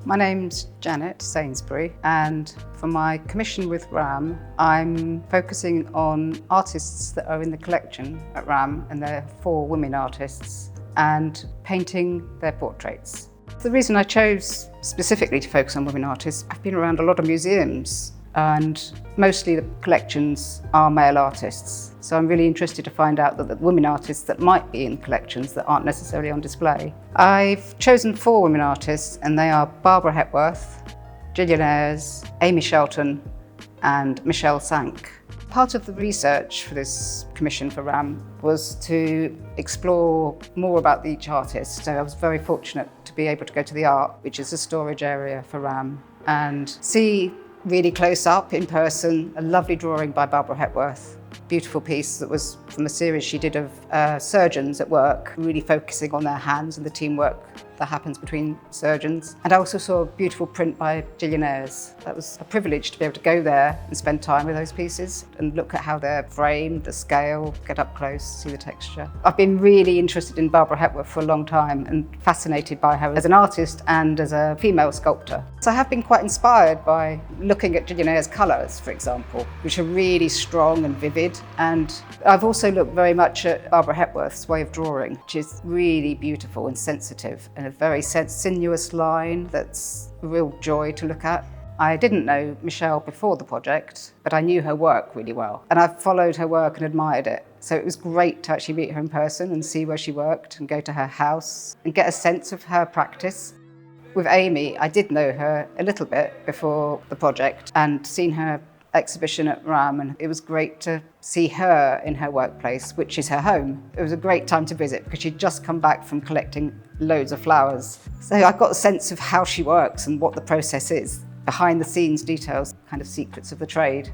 My name's Janet Sainsbury, and for my commission with RAMM, I'm focusing on artists that are in the collection at RAMM, and they're 4 women artists, and painting their portraits. The reason I chose specifically to focus on women artists, I've been around a lot of museums, and mostly the collections are male artists. So I'm really interested to find out that the women artists that might be in collections that aren't necessarily on display. I've chosen 4 women artists, and they are Barbara Hepworth, Gillian Ayres, Amy Shelton, and Michelle Sank. Part of the research for this commission for RAMM was to explore more about each artist. So I was very fortunate to be able to go to the Art, which is a storage area for RAMM, and see really close up in person a lovely drawing by Barbara Hepworth. Beautiful piece that was from a series she did of surgeons at work, really focusing on their hands and the teamwork that happens between surgeons. And I also saw a beautiful print by Gillian Ayres. That was a privilege to be able to go there and spend time with those pieces and look at how they're framed, the scale, get up close, see the texture. I've been really interested in Barbara Hepworth for a long time and fascinated by her as an artist and as a female sculptor. So I have been quite inspired by looking at Gillian Ayres' colours, for example, which are really strong and vivid. And I've also looked very much at Barbara Hepworth's way of drawing, which is really beautiful and sensitive, and a very sinuous line that's a real joy to look at. I didn't know Michelle before the project, but I knew her work really well, and I've followed her work and admired it. So it was great to actually meet her in person and see where she worked and go to her house and get a sense of her practice. With Amy, I did know her a little bit before the project and seen her exhibition at RAMM, and it was great to see her in her workplace, which is her home. It was a great time to visit because she'd just come back from collecting loads of flowers. So I got a sense of how she works and what the process is, behind the scenes details, kind of secrets of the trade.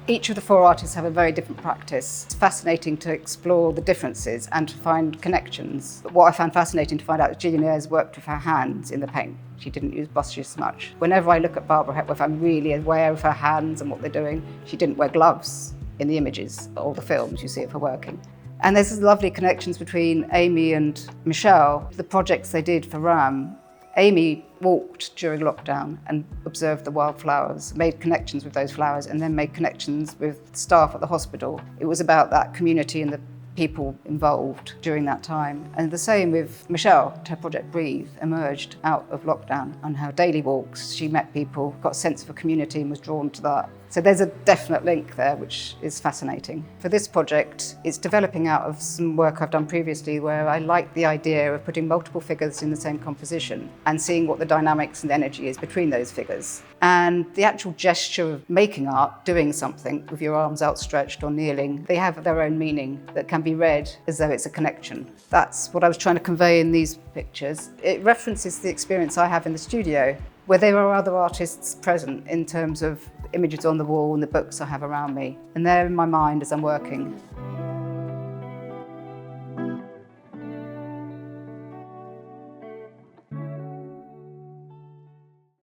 Each of the 4 artists have a very different practice. It's fascinating to explore the differences and to find connections. But what I found fascinating to find out is Gillian Ayres worked with her hands in the paint. She didn't use brushes much. Whenever I look at Barbara Hepworth, I'm really aware of her hands and what they're doing. She didn't wear gloves in the images or the films you see of her working. And there's lovely connections between Amy and Michelle. The projects they did for RAMM, Amy walked during lockdown and observed the wildflowers, made connections with those flowers, and then made connections with staff at the hospital. It was about that community and the people involved during that time. And the same with Michelle. Her project Breathe emerged out of lockdown. On her daily walks, she met people, got a sense of a community and was drawn to that. So there's a definite link there, which is fascinating. For this project, it's developing out of some work I've done previously where I like the idea of putting multiple figures in the same composition and seeing what the dynamics and energy is between those figures. And the actual gesture of making art, doing something with your arms outstretched or kneeling, they have their own meaning that can be read as though it's a connection. That's what I was trying to convey in these pictures. It references the experience I have in the studio, where there are other artists present in terms of images on the wall and the books I have around me. And they're in my mind as I'm working.